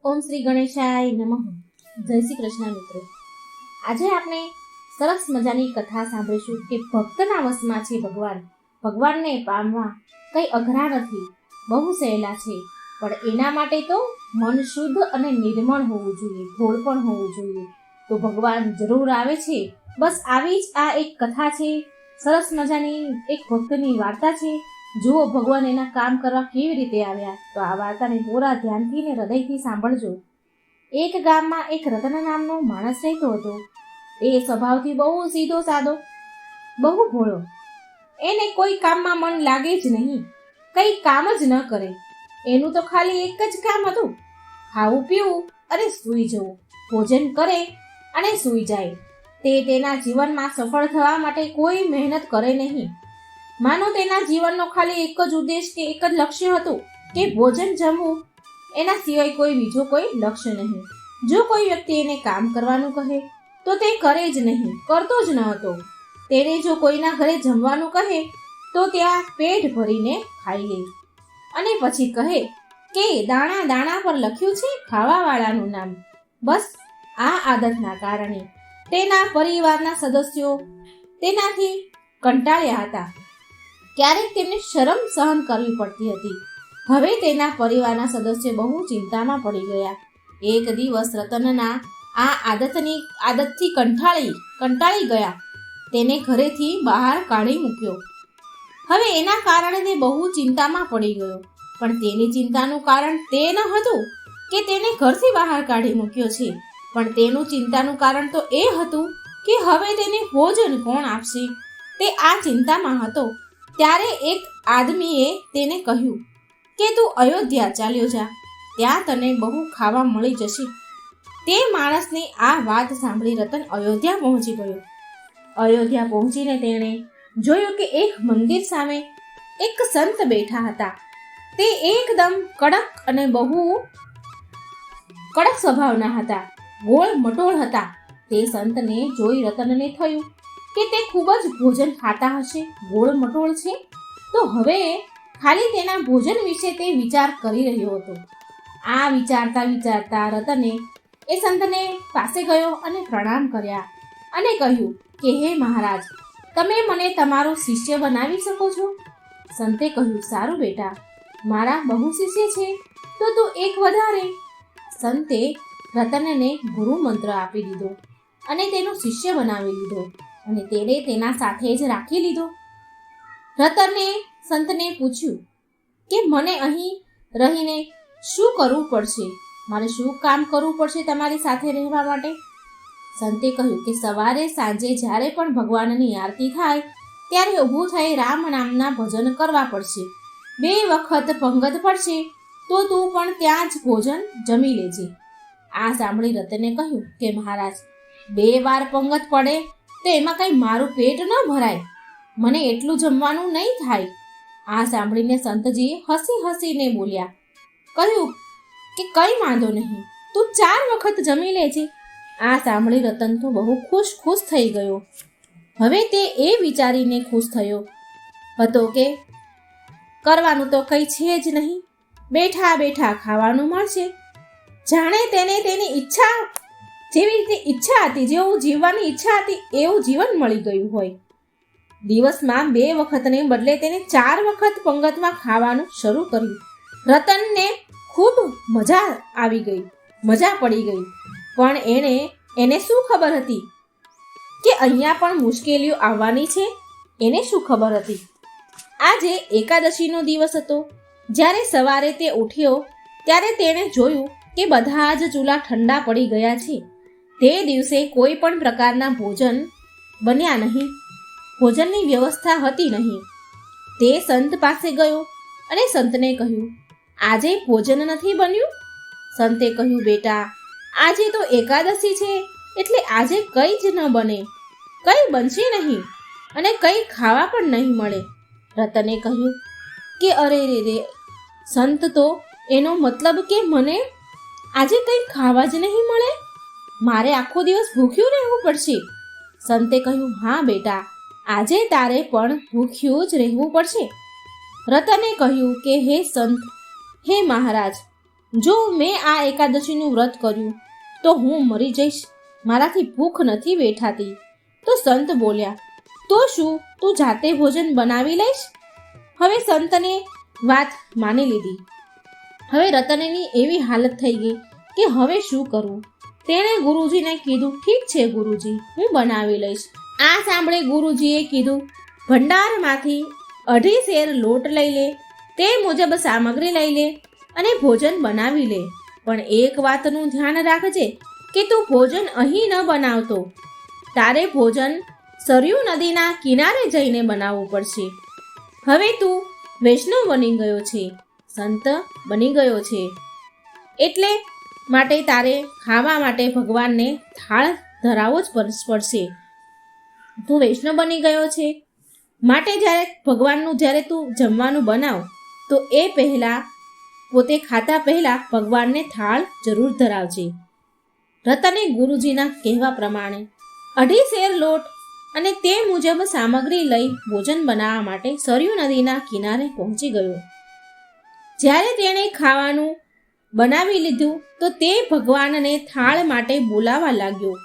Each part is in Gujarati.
ઓમ શ્રી ગણેશાય નમઃ. જય શ્રી કૃષ્ણ મિત્રો. આજે આપણે સરસ મજાની કથા સાંભળીશું કે ભક્તના વશમાં છે ભગવાન. ભગવાનને પામવા કંઈ અઘરા નથી, બહુ સહેલા છે, પણ એના માટે તો મન શુદ્ધ અને નિર્મળ હોવું જોઈએ, ભોળ પણ હોવું જોઈએ. તો ભગવાન જરૂર આવે છે. બસ આવી જ આ એક કથા છે, સરસ મજાની એક ભક્તની વાર્તા છે. જુઓ ભગવાન એના કામ કરવા કેવી રીતે આવ્યા. તો આ વાર્તાને પૂરા ધ્યાનથી ને હૃદયથી સાંભળજો. એક ગામમાં એક રતન નામનો માણસ રહેતો હતો. એ સ્વભાવથી બહુ સીધો સાદો, બહુ ભોળો. એને કોઈ કામમાં મન લાગે જ નહીં, કંઈ કામ જ ન કરે. એનું તો ખાલી એક જ કામ હતું, ખાવું પીવું અને સૂઈ જવું. ભોજન કરે અને સૂઈ જાય. તે તેના જીવનમાં સફળ થવા માટે કોઈ મહેનત કરે નહીં. માનો તેના જીવનનો ખાલી એક જ ઉદ્દેશ કે એક જ લક્ષ્ય હતું કે ભોજન જમવું. એના સિવાય કોઈ બીજો કોઈ લક્ષ્ય નહીં. જો કોઈ વ્યક્તિ એને કામ કરવાનું કહે તો તે કરે જ નહીં, કરતો જ ન હતો. તેને જો કોઈના ઘરે જમવાનું કહે તો ત્યાં પેટ ભરીને ખાઈ લે અને પછી કહે કે દાણા દાણા પર લખ્યું છે ખાવાવાળાનું નામ. બસ આ આદતના કારણે તેના પરિવારના સદસ્યો તેનાથી કંટાળ્યા હતા. ક્યારેક તેમને શરમ સહન કરવી પડતી હતી. હવે તેના પરિવારના સદસ્યો બહુ ચિંતામાં પડી ગયા. એક દિવસ રતનના આ આદતથી કંટાળી ગયા. તેને ઘરેથી બહાર કાઢી મૂક્યો. હવે એના કારણે તે બહુ ચિંતામાં પડી ગયો. પણ તેની ચિંતાનું કારણ તે ન હતું કે તેને ઘરથી બહાર કાઢી મૂક્યો છે, પણ તેનું ચિંતાનું કારણ તો એ હતું કે હવે તેને ભોજન કોણ આપશે. તે આ ચિંતામાં હતો. ત્યારે એક આદમીએ તેને કહ્યું કે તું અયોધ્યા ચાલ્યો જા, ત્યાં તને બહુ ખાવા મળી જશે. તે માણસની આ વાત સાંભળી રતન અયોધ્યા પહોંચી ગયો. અયોધ્યા પહોંચીને તેણે જોયું કે એક મંદિર સામે એક સંત બેઠા હતા. તે એકદમ કડક અને બહુ કડક સ્વભાવના હતા, ગોળ મટોળ હતા. તે સંતને જોઈ રતનને થયું કે તે ખૂબ જ ભોજન ખાતા હશે, ગોળ મટોળ છે. તો હવે ખાલી તેના ભોજન વિશે તે વિચાર કરી રહ્યો હતો. આ વિચારતા રતને એ સંતને પાસે ગયો અને પ્રણામ કર્યા અને કહ્યું કે હે મહારાજ, તમે મને તમારો શિષ્ય બનાવી શકો છો? સંતે કહ્યું, સારું બેટા, મારા બહુ શિષ્ય છે, તો તું એક વધારે. સંતે રતનને ગુરુ મંત્ર આપી દીધો અને તેનો શિષ્ય બનાવી લીધો અને તેને તેના સાથે જ રાખી લીધો. રતને સંતને પૂછ્યું કે મને અહીં રહીને શું કરવું પડશે, મારે શું કામ કરવું પડશે તમારી સાથે રહેવા માટે? સંતે કહ્યું કે સવારે સાંજે જ્યારે પણ ભગવાનની આરતી થાય ત્યારે ઊભું થઈ રામ નામના ભજન કરવા પડશે. 2 વખત પંગત પડશે તો તું પણ ત્યાં જ ભોજન જમી લેજે. આ સાંભળી રતને કહ્યું કે મહારાજ, 2 વાર પંગત પડે તો એમાં કંઈ મારું પેટ ન ભરાય, મને એટલું જમવાનું નહીં થાય. આ સાંભળીને સંતજી હસીને બોલ્યા, કહ્યું કે કંઈ વાંધો નહીં, તું 4 વખત જમી લેજે. આ સાંભળી રતન તો બહુ ખુશ થઈ ગયો. હવે તે એ વિચારીને ખુશ થયો હતો કે કરવાનું તો કંઈ છે જ નહીં, બેઠા બેઠા ખાવાનું મળશે. જાણે તેને તેની ઈચ્છા જેવી રીતે ઈચ્છા હતી, જેવું જીવવાની ઈચ્છા હતી એવું જીવન મળી ગયું હોય. દિવસમાં 2 વખતને બદલે તેને 4 વખત પંગતમાં ખાવાનું શરૂ કર્યું. રતનને ખૂબ મજા પડી ગઈ. પણ એને શું ખબર હતી કે અહીંયા પણ મુશ્કેલીઓ આવવાની છે? એને શું ખબર હતી? આજે એકાદશીનો દિવસ હતો. જ્યારે સવારે તે ઉઠ્યો ત્યારે તેણે જોયું કે બધા જ ચૂલા ઠંડા પડી ગયા છે. તે દિવસે કોઈ પણ પ્રકારના ભોજન બન્યા નહીં, ભોજનની વ્યવસ્થા હતી નહીં. તે સંત પાસે ગયો અને સંતને કહ્યું, આજે ભોજન નથી બન્યું? સંતે કહ્યું, બેટા, આજે તો એકાદશી છે, એટલે આજે કંઈ જ ન બને, કંઈ બનશે નહીં અને કંઈ ખાવા પણ નહીં મળે. રતને કહ્યું કે અરે રે, સંત, તો એનો મતલબ કે મને આજે કંઈ ખાવા જ નહીં મળે? મારે આખો દિવસ ભૂખ્યું રહેવું પડશે? સંતે કહ્યું, હા બેટા, આજે તારે પણ ભૂખ્યું જ રહેવું પડશે. રતને કહ્યું કે હે સંત, હે મહારાજ, જો મેં આ એકાદશીનું વ્રત કર્યું તો હું મરી જઈશ, મારાથી ભૂખ નથી વેઠાતી. તો સંત બોલ્યા, તો શું તું જાતે ભોજન બનાવી લઈશ? હવે સંતને વાત માની લીધી. હવે રતનની એવી હાલત થઈ ગઈ કે હવે શું કરવું. તેણે ગુરુજીને કીધું, ઠીક છે ગુરુજી, હું બનાવી લઈશ. આ સાંભળી ગુરુજીએ કીધું, ભંડારમાંથી 2.5 શેર લોટ લઈ લે, તે મુજબ સામગ્રી લઈ લે અને ભોજન બનાવી લે. પણ એક વાતનું ધ્યાન રાખજે કે તું ભોજન અહીં ન બનાવતો. તારે ભોજન સરયુ નદીના કિનારે જઈને બનાવવું પડશે. હવે તું વૈષ્ણવ બની ગયો છે, સંત બની ગયો છે, એટલે માટે તારે ખાવા માટે ભગવાનને થાળ ધરાવવો જ પડશે. તું વૈષ્ણવ બની ગયો છે, માટે જ્યારે ભગવાનનું જ્યારે તું જમવાનું બનાવ તો એ પહેલાં પોતે ખાતા પહેલાં ભગવાનને થાળ જરૂર ધરાવજે. રતને ગુરુજીના કહેવા પ્રમાણે 2.5 શેર લોટ અને તે મુજબ સામગ્રી લઈ ભોજન બનાવવા માટે સરયુ નદીના કિનારે પહોંચી ગયો. જ્યારે તેણે ખાવાનું બનાવી લીધું તો તે ભગવાનને થાળ માટે બોલાવવા લાગ્યો.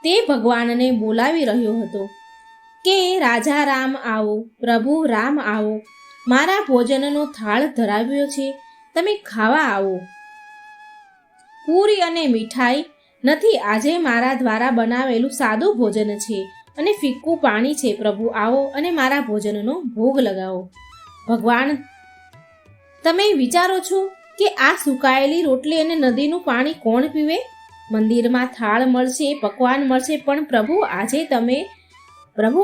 તે ભગવાનને બોલાવી રહ્યો હતો કે રાજા રામ આવો, પ્રભુ રામ આવો, મારા ભોજનનો થાળ ધરાવ્યો છે, તમે ખાવા આવો. પૂરી અને મીઠાઈ નથી, આજે મારા દ્વારા બનાવેલું સાદું ભોજન છે અને ફીક્કું પાણી છે. પ્રભુ આવો અને મારા ભોજનનો ભોગ લગાવો. ભગવાન, તમે વિચારો છો કે આ સુકાયેલી રોટલી અને નદીનું પાણી કોણ પીવે? મંદિરમાં થાળ મળશે, પકવાન મળશે, પણ પ્રભુ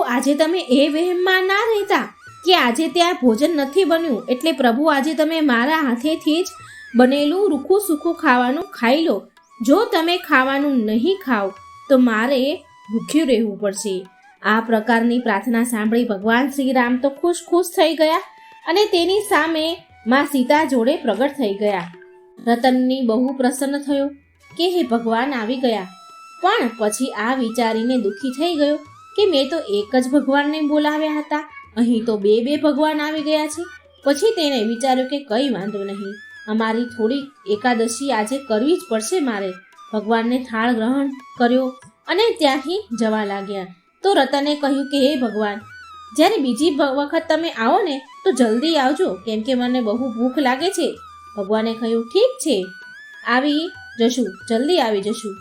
આજે તમે એ વહેમમાં ના રહેતા કે આજે ત્યાં ભોજન નથી બન્યું, એટલે પ્રભુ આજે તમે મારા હાથેથી જ બનેલું રૂખું સૂખું ખાવાનું ખાઈ લો. જો તમે ખાવાનું નહીં ખાવ તો મારે ભૂખ્યું રહેવું પડશે. આ પ્રકારની પ્રાર્થના સાંભળી ભગવાન શ્રી રામ તો ખુશ થઈ ગયા અને તેની સામે માં સીતા જોડે પ્રગટ થઈ ગયા. રતનની બહુ પ્રસન્ન થયો કે હે ભગવાન આવી ગયા, પણ પછી આ વિચારીને દુઃખી થઈ ગયો કે મેં તો એક જ ભગવાનને બોલાવ્યા હતા, અહીં તો બે ભગવાન આવી ગયા છે. પછી તેણે વિચાર્યું કે કંઈ વાંધો નહીં, અમારી થોડી એકાદશી આજે કરવી જ પડશે મારે. ભગવાનને થાળ ગ્રહણ કર્યો અને ત્યાંથી જવા લાગ્યા. તો રતને કહ્યું કે હે ભગવાન, જ્યારે બીજી વખત તમે આવો ને તો જલ્દી આવજો, કેમ કે મને બહુ ભૂખ લાગે છે. ભગવાને કહ્યું, ઠીક છે, આવી જશું, જલ્દી આવી જશું.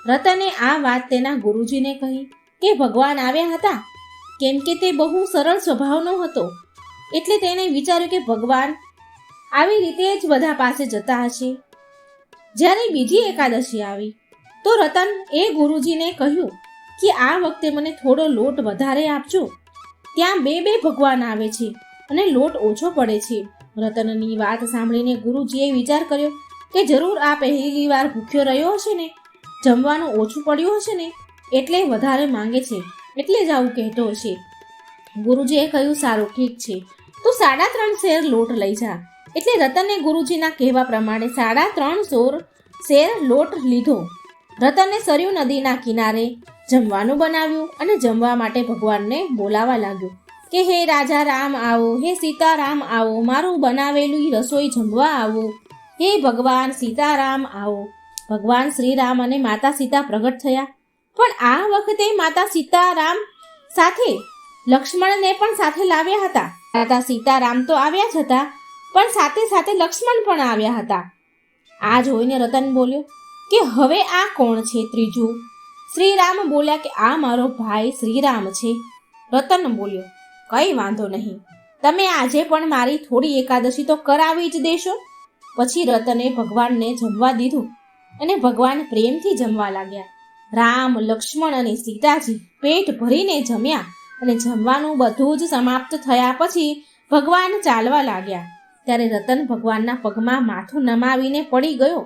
રતને આ વાત તેના ગુરુજીને કહી કે ભગવાન આવ્યા હતા, કેમ કે તે બહુ સરળ સ્વભાવનો હતો. એટલે તેણે વિચાર્યું કે ભગવાન આવી રીતે જ બધા પાસે જતા હશે. જ્યારે બીજી એકાદશી આવી તો રતન એ ગુરુજીને કહ્યું કે આ વખતે મને થોડો લોટ વધારે આપજો, ત્યાં બે ભગવાન આવે છે અને લોટ ઓછો પડે છે. રતનની વાત સાંભળીને ગુરુજીએ વિચાર કર્યો કે જરૂર આ પહેલી વાર ભૂખ્યો રહ્યો હશે ને, જમવાનું ઓછું પડ્યું હશે ને, એટલે વધારે માંગે છે, એટલે જ આવું કહેતો હશે. ગુરુજીએ કહ્યું, સારું ઠીક છે, તું 3.5 શેર લોટ લઈ જા. એટલે રતને ગુરુજીના કહેવા પ્રમાણે 3.5 શેર લોટ લીધો. રતને સરયુ નદીના કિનારે જમવાનું બનાવ્યું અને જમવા માટે ભગવાનને બોલાવા લાગ્યો કે હે રાજા રામ આવો, હે સીતારામ આવો, મારું બનાવેલું રસોઈ જમવા આવો. હે ભગવાન સીતારામ આવો. ભગવાન શ્રી રામ અને માતા સીતા પ્રગટ થયા. પણ આ વખતે માતા સીતારામ સાથે લક્ષ્મણને પણ સાથે લાવ્યા હતા. માતા સીતારામ તો આવ્યા જ હતા, પણ સાથે સાથે લક્ષ્મણ પણ આવ્યા હતા. આ જોઈને રતન બોલ્યો કે હવે આ કોણ છે ત્રીજું? શ્રીરામ બોલ્યા કે આ મારો ભાઈ શ્રીરામ છે. રતન બોલ્યો, કંઈ વાંધો નહીં, તમે આજે પણ મારી થોડી એકાદશી તો કરાવી જ દેશો. પછી રતને ભગવાનને જમવા દીધું અને ભગવાન પ્રેમથી જમવા લાગ્યા. રામ, લક્ષ્મણ અને સીતાજી પેટ ભરીને જમ્યા અને જમવાનું બધું જ સમાપ્ત થયા પછી ભગવાન ચાલવા લાગ્યા. ત્યારે રતન ભગવાનના પગમાં માથું નમાવીને પડી ગયો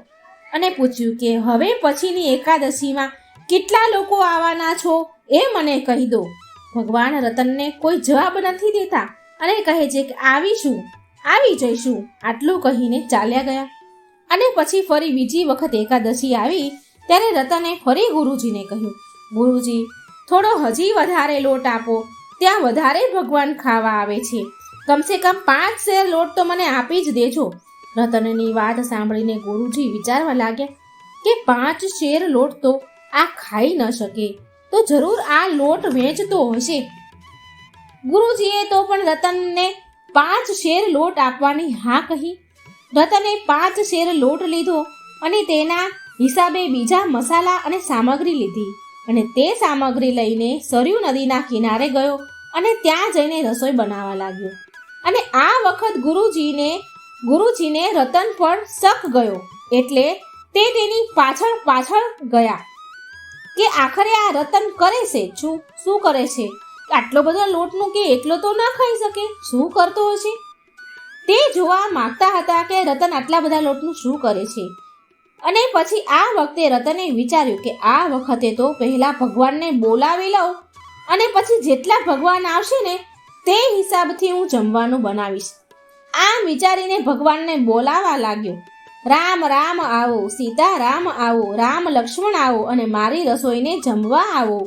અને પૂછ્યું કે હવે પછીની એકાદશીમાં કેટલા લોકો આવવાના છો એ મને કહી દો. ભગવાન રતનને કોઈ જવાબ નથી દેતા અને કહે છે કે આવી જઈશું. આટલું કહીને ચાલ્યા ગયા. અને પછી ફરી બીજી વખત એકાદશી આવી ત્યારે રતને ફરી ગુરુજીને કહ્યું, ગુરુજી, થોડો હજી વધારે લોટ આપો, ત્યાં વધારે ભગવાન ખાવા આવે છે. કમસે કમ 5 શેર લોટ તો મને આપી જ દેજો. રતનની વાત સાંભળીને ગુરુજી વિચારવા લાગ્યા કે 5 શેર લોટ તો આ ખાઈ ન શકે, તો જરૂર આ લોટ વેચતો હશે. ગુરુજીએ તો પણ રતનને 5 શેર લોટ આપવાની હા કહી. રતને 5 શેર લોટ લીધો અને તેના હિસાબે બીજા મસાલા અને સામગ્રી લીધી અને તે સામગ્રી લઈને સરયુ નદીના કિનારે ગયો અને ત્યાં જઈને રસોઈ બનાવવા લાગ્યો. અને આ વખત ગુરુજીને રતન પર શક ગયો, એટલે તે તેની પાછળ ગયા કે આખરે આ રતન કરે છે શું કરે છે? આટલો બધો લોટનું કે એટલો તો ના ખાઈ શકે, શું કરતો હશે? તે જોવા માંગતા હતા કે રતન આટલા બધા લોટનું શું કરે છે. અને પછી આ વખતે રતને વિચાર્યું કે આ વખતે તો પહેલા ભગવાનને બોલાવી લઉં અને પછી જેટલા ભગવાન આવશે ને તે હિસાબથી હું જમવાનું બનાવીશ. આમ વિચારીને ભગવાનને બોલાવા લાગ્યો. રામ રામ આવો, સીતા રામ આવો, રામ લક્ષ્મણ આવો અને મારી રસોઈને જમવા આવો.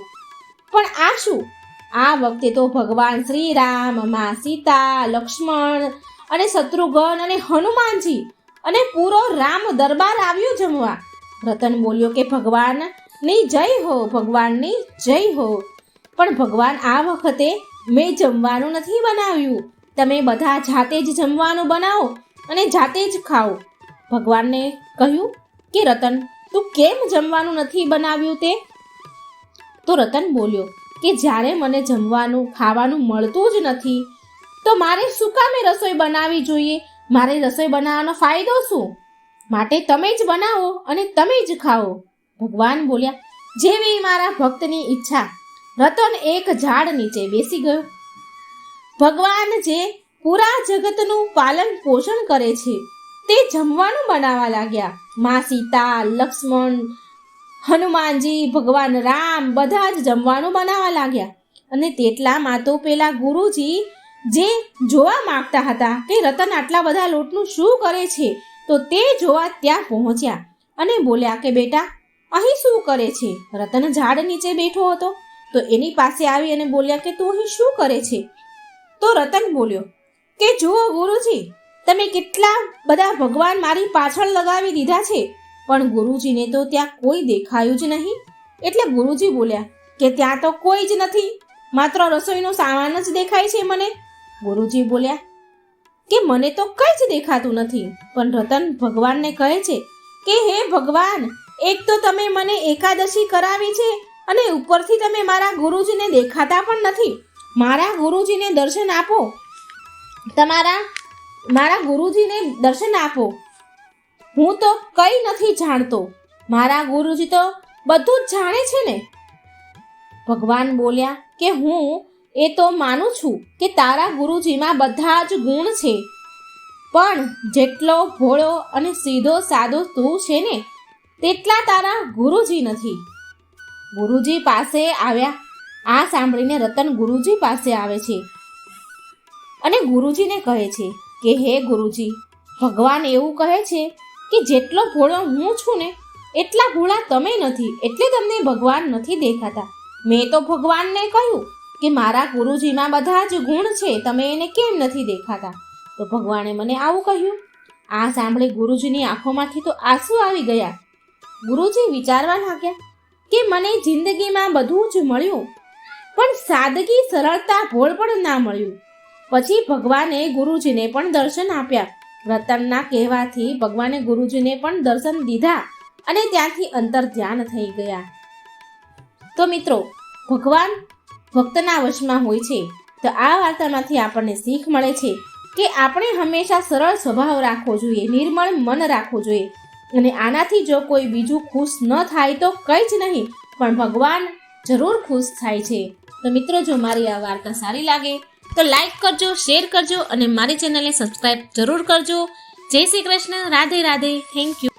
પણ આ શું? આ વખતે તો ભગવાન શ્રી રામ, માં સીતા, લક્ષ્મણ અને શત્રુઘ્ન અને હનુમાનજી અને પૂરો રામ દરબાર આવ્યો જમવા. રતન બોલ્યો કે ભગવાનની જય હો, ભગવાનની જય હો. પણ ભગવાન આ વખતે મેં જમવાનું નથી બનાવ્યું, તમે બધા જાતે જ જમવાનું બનાવો અને જાતે જ ખાઓ. ભગવાનને કહ્યું કે રતન તું કેમ જમવાનું નથી બનાવ્યું તે? તો રતન બોલ્યો કે જ્યારે મને જમવાનું ખાવાનું મળતું જ નથી તો મારે શું કામે રસોઈ બનાવવી જોઈએ? મારે રસોઈ બનાવવાનો ફાયદો શું? માટે તમે જ બનાવો અને તમે જ ખાઓ. ભગવાન બોલ્યા જેવી મારા ભક્તની ઈચ્છા. રતન એક ઝાડ નીચે બેસી ગયો. ભગવાન જે પૂરા જગતનું પાલન પોષણ કરે છે તે જમવાનું બનાવવા લાગ્યા. માં સીતા, લક્ષ્મણ, હનુમાનજી, ભગવાન રામ બધા જ જમવાનું બનાવવા લાગ્યા. અને તેટલામાં તો પેલા ગુરુજી જે જોવા માંગતા હતા કે રતન આટલા બધા લોટનું શું કરે છે તો તે જોવા ત્યાં પહોંચ્યા અને બોલ્યા કે બેટા અહીં શું કરે છે? રતન ઝાડ નીચે બેઠો હતો તો એની પાસે આવી અને બોલ્યા કે તું અહીં શું કરે છે? તો રતન બોલ્યો કે જુઓ ગુરુજી, તમે કેટલા બધા ભગવાન મારી પાછળ લગાવી દીધા છે પણ ગુરુજીને તો ત્યાં કોઈ દેખાયું જ નહીં. એટલે ગુરુજી બોલ્યા કે ત્યાં તો કોઈ જ નથી, માત્ર રસોઈનો સામાન જ દેખાય છે મને. ગુરુજી બોલ્યા કે મને તો કંઈ જ દેખાતું નથી. પણ રતન ભગવાનને કહે છે કે હે ભગવાન, એક તો તમે મને એકાદશી કરાવી છે અને ઉપરથી તમે મારા ગુરુજીને દેખાતા પણ નથી. મારા ગુરુજીને દર્શન આપો, મારા ગુરુજીને દર્શન આપો. હું તો કંઈ નથી જાણતો, મારા ગુરુજી તો બધું જ જાણે છે ને. ભગવાન બોલ્યા કે હું એ તો માનું છું કે તારા ગુરુજીમાં બધા જ ગુણ છે, પણ જેટલો ભોળો અને સીધો સાદો તું છે ને તેટલા તારા ગુરુજી નથી. ગુરુજી પાસે આવ્યા. આ સાંભળીને રતન ગુરુજી પાસે આવે છે અને ગુરુજીને કહે છે કે હે ગુરુજી, ભગવાન એવું કહે છે કે જેટલો ભોળો હું છું ને એટલા ભોળા તમે નથી, એટલે તમને ભગવાન નથી દેખાતા. મેં તો ભગવાનને કહ્યું કે મારા ગુરુજીમાં બધા જ ગુણ છે, તમે એને કેમ નથી દેખાતા? તો ભગવાને મને આવું કહ્યું. આ સાંભળી ગુરુજીની આંખોમાંથી તો આંસુ આવી ગયા. ગુરુજી વિચારવા લાગ્યા કે મને જિંદગીમાં બધું જ મળ્યું પણ સાદગી, સરળતા, ભોળપણ ના મળ્યું. પછી ભગવાને ગુરુજીને પણ દર્શન આપ્યા. રતનના કહેવાથી ભગવાને ગુરુજીને પણ દર્શન દીધા અને ત્યાંથી અંતર ધ્યાન થઈ ગયા. તો મિત્રો, ભગવાન ભક્તના વશમાં હોય છે. તો આ વાર્તામાંથી આપણને શીખ મળે છે કે આપણે હંમેશા સરળ સ્વભાવ રાખવો જોઈએ, નિર્મળ મન રાખવું જોઈએ. અને આનાથી જો કોઈ બીજું ખુશ ન થાય તો કંઈ જ નહીં, પણ ભગવાન જરૂર ખુશ થાય છે. તો મિત્રો, જો મારી આ વાર્તા સારી લાગે તો લાઈક કરજો, શેર કરજો અને મારી ચેનલને સબસ્ક્રાઈબ જરૂર કરજો. જય શ્રી કૃષ્ણ. રાધે રાધે. Thank you.